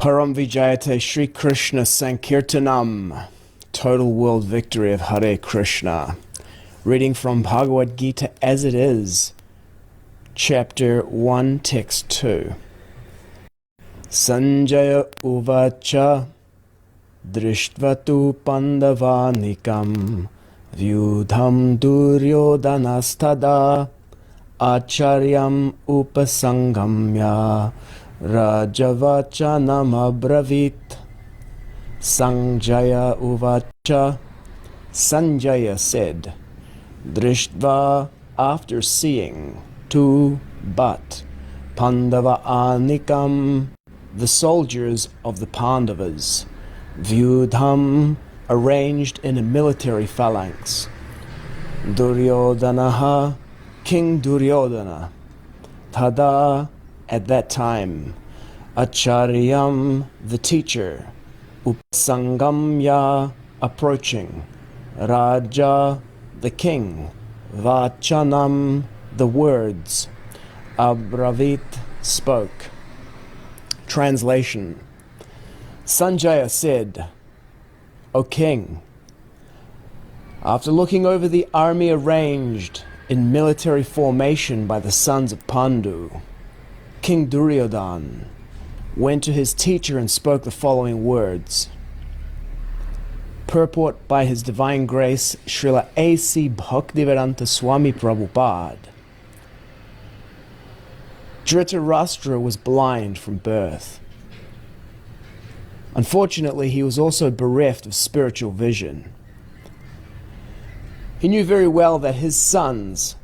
Param Vijayate Shri Krishna Sankirtanam. Total world victory of Hare Krishna. Reading from Bhagavad Gita as it is. Chapter 1, Text 2. Sanjaya Uvacha Drishtvatu Pandavanikam Vyudham Duryodanastada Acharyam Upasangamya Rajavachanam Abravit. Sanjaya Uvacha. Sanjaya said, Drishtva, after seeing, but Pandava Anikam, the soldiers of the Pandavas, Vyudham, arranged in a military phalanx, Duryodhanaha, King Duryodhana, Tada, at that time, Acharyam, the teacher, Upasangamya, approaching, Raja, the king, Vachanam, the words, Abravit, spoke. Translation. Sanjaya said, O king, after looking over the army arranged in military formation by the sons of Pandu, King Duryodhana went to his teacher and spoke the following words. Purport by His Divine Grace, Srila A.C. Bhaktivedanta Swami Prabhupada. Dhritarashtra was blind from birth. Unfortunately, he was also bereft of spiritual vision. He knew very well that his sons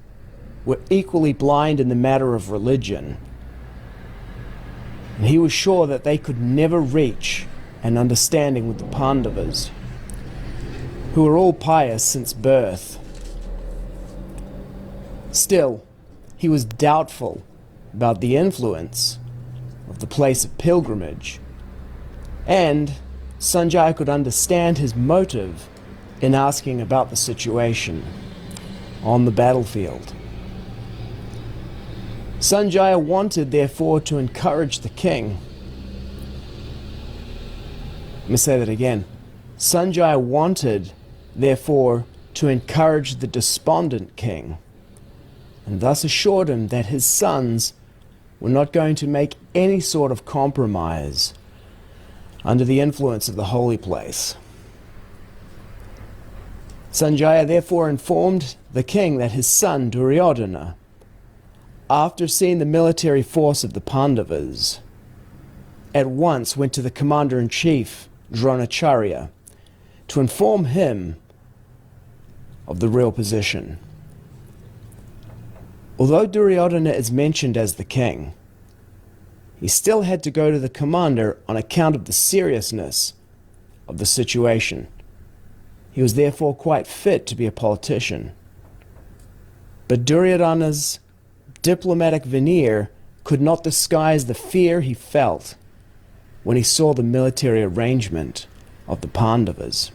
were equally blind in the matter of religion, and he was sure that they could never reach an understanding with the Pandavas, who were all pious since birth. Still, he was doubtful about the influence of the place of pilgrimage, and Sanjaya could understand his motive in asking about the situation on the battlefield. Sanjaya wanted, therefore, to encourage the king. Let me say that again. Sanjaya wanted, therefore, to encourage the despondent king, and thus assured him that his sons were not going to make any sort of compromise under the influence of the holy place. Sanjaya therefore informed the king that his son Duryodhana, after seeing the military force of the Pandavas, at once went to the commander-in-chief Dronacharya to inform him of the real position. Although Duryodhana is mentioned as the king, he still had to go to the commander on account of the seriousness of the situation. He was therefore quite fit to be a politician. But Duryodhana's diplomatic veneer could not disguise the fear he felt when he saw the military arrangement of the Pandavas.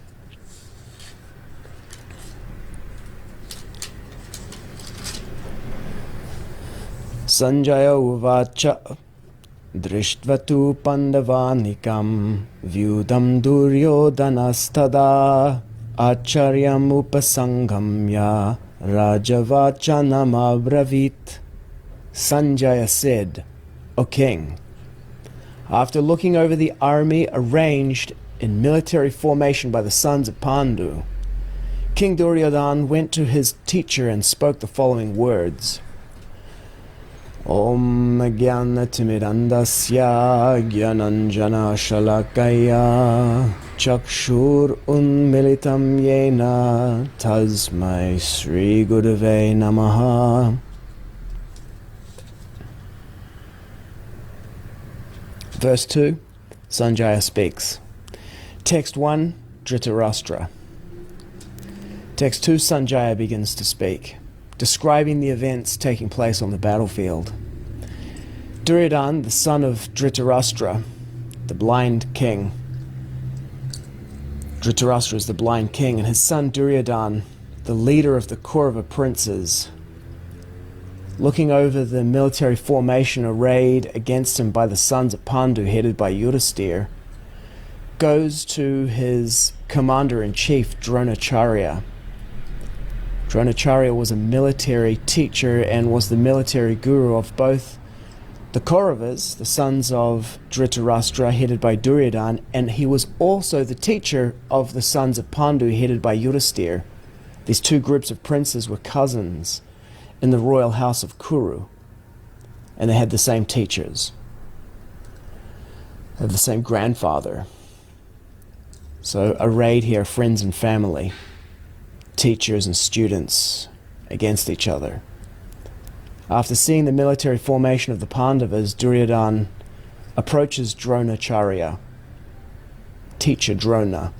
Sanjaya uvacha drishtvatu pandavanikam vyudam duryodhanastada acharyam upasangamya rajavachanam abravit. Sanjaya said, O king, after looking over the army arranged in military formation by the sons of Pandu, King Duryodhana went to his teacher and spoke the following words. Om Jnanatimidandasya Jnananjana Shalakaya Chakshur Unmilitam Yena Tasmai Sri Gurave Namaha. Verse 2, Sanjaya speaks. Text 1, Dhritarashtra. Text 2, Sanjaya begins to speak, describing the events taking place on the battlefield. Duryodhana, the son of Dhritarashtra, the blind king. Dhritarashtra is the blind king, and his son Duryodhana, the leader of the Kaurava princes, looking over the military formation arrayed against him by the sons of Pandu, headed by Yudhisthira, goes to his commander-in-chief, Dronacharya. Dronacharya was a military teacher and was the military guru of both the Kauravas, the sons of Dhritarashtra, headed by Duryodhana, and he was also the teacher of the sons of Pandu, headed by Yudhisthira. These two groups of princes were cousins in the royal house of Kuru, and they had the same teachers. They had the same grandfather. So arrayed here, friends and family, teachers and students against each other. After seeing the military formation of the Pandavas, Duryodhana approaches Dronacharya, teacher Drona,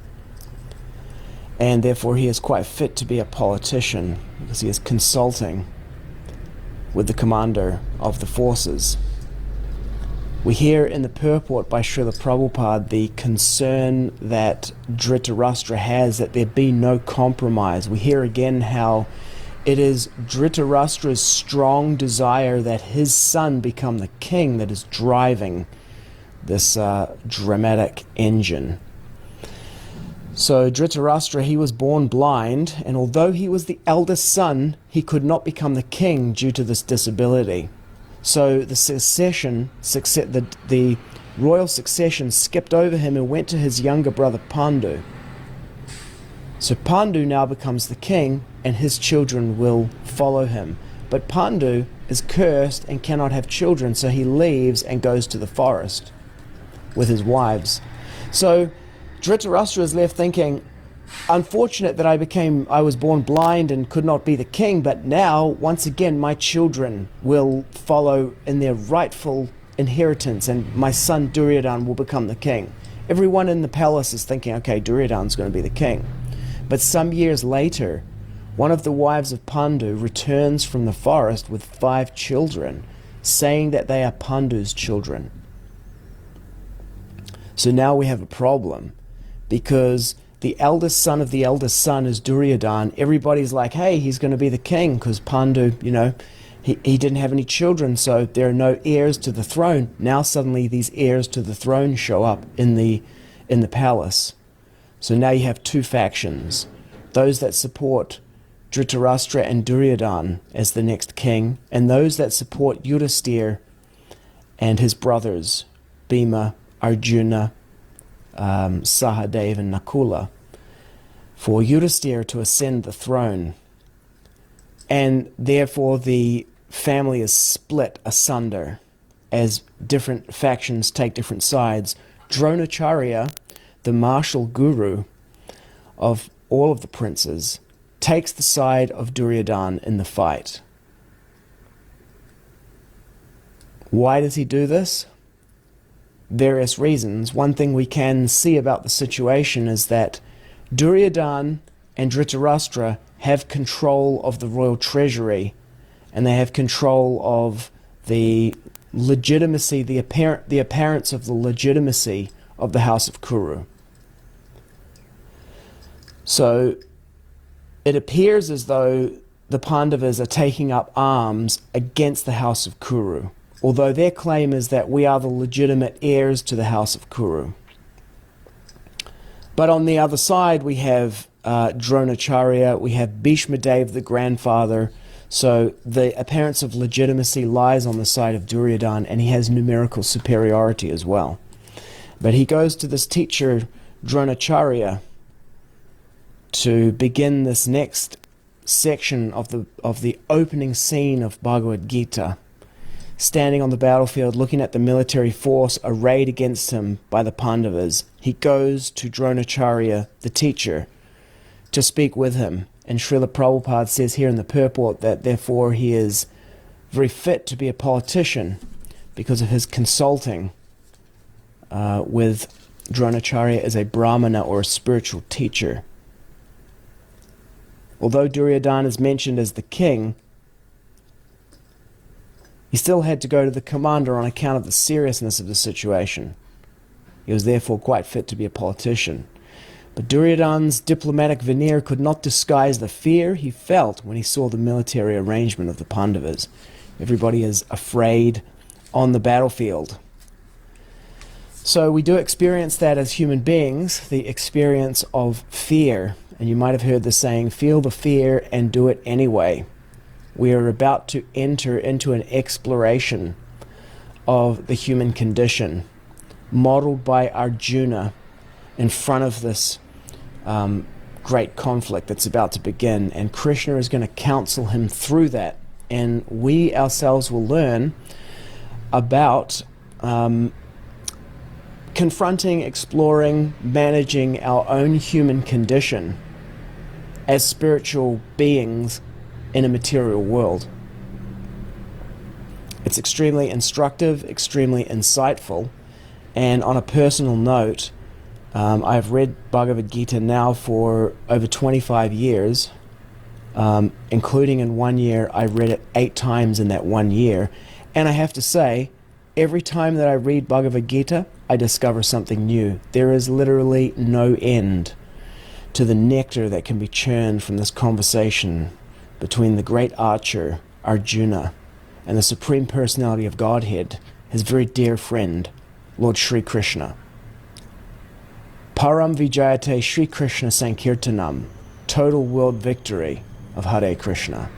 and therefore he is quite fit to be a politician because he is consulting with the commander of the forces. We hear in the purport by Srila Prabhupada the concern that Dhritarashtra has that there be no compromise. We hear again how it is Dhritarashtra's strong desire that his son become the king that is driving this dramatic engine. So Dhritarashtra, he was born blind, and although he was the eldest son, he could not become the king due to this disability. So the royal succession skipped over him and went to his younger brother Pandu. So Pandu now becomes the king, and his children will follow him. But Pandu is cursed and cannot have children, so he leaves and goes to the forest with his wives. So Dhritarashtra is left thinking, unfortunate that I was born blind and could not be the king, but now, once again, my children will follow in their rightful inheritance, and my son Duryodhana will become the king. Everyone in the palace is thinking, okay, Duryodhana's going to be the king. But some years later, one of the wives of Pandu returns from the forest with 5 children, saying that they are Pandu's children. So now we have a problem, because the eldest son of the eldest son is Duryodhana. Everybody's like, hey, he's going to be the king, because Pandu, he didn't have any children, so there are no heirs to the throne. Now suddenly these heirs to the throne show up in the palace. So now you have 2 factions. Those that support Dhritarashtra and Duryodhana as the next king, and those that support Yudhisthira and his brothers, Bhima, Arjuna, Sahadeva and Nakula, for Yudhisthira to ascend the throne. And therefore the family is split asunder as different factions take different sides. Dronacharya, the martial guru of all of the princes, takes the side of Duryodhana in the fight. Why does he do this? Various reasons. One thing we can see about the situation is that Duryodhana and Dhritarashtra have control of the royal treasury, and they have control of the legitimacy, the appearance of the legitimacy of the house of Kuru. So it appears as though the Pandavas are taking up arms against the house of Kuru, although their claim is that we are the legitimate heirs to the house of Kuru. But on the other side, we have Dronacharya, we have Bhishmadev, the grandfather, so the appearance of legitimacy lies on the side of Duryodhana, and he has numerical superiority as well. But he goes to this teacher, Dronacharya, to begin this next section of the opening scene of Bhagavad Gita, standing on the battlefield, looking at the military force arrayed against him by the Pandavas. He goes to Dronacharya, the teacher, to speak with him. And Srila Prabhupada says here in the purport that therefore he is very fit to be a politician because of his consulting with Dronacharya as a Brahmana or a spiritual teacher. Although Duryodhana is mentioned as the king, he still had to go to the commander on account of the seriousness of the situation. He was therefore quite fit to be a politician. But Duryodhana's diplomatic veneer could not disguise the fear he felt when he saw the military arrangement of the Pandavas. Everybody is afraid on the battlefield. So we do experience that as human beings, the experience of fear. And you might have heard the saying, feel the fear and do it anyway. We are about to enter into an exploration of the human condition, modeled by Arjuna in front of this great conflict that's about to begin. And Krishna is going to counsel him through that. And we ourselves will learn about confronting, exploring, managing our own human condition as spiritual beings in a material world. It's extremely instructive, extremely insightful, and on a personal note, I've read Bhagavad Gita now for over 25 years, including in 1 year. I read it 8 times in that 1 year, and I have to say, every time that I read Bhagavad Gita, I discover something new. There is literally no end to the nectar that can be churned from this conversation between the great archer, Arjuna, and the Supreme Personality of Godhead, his very dear friend, Lord Sri Krishna. Param Vijayate Sri Krishna Sankirtanam, total world victory of Hare Krishna.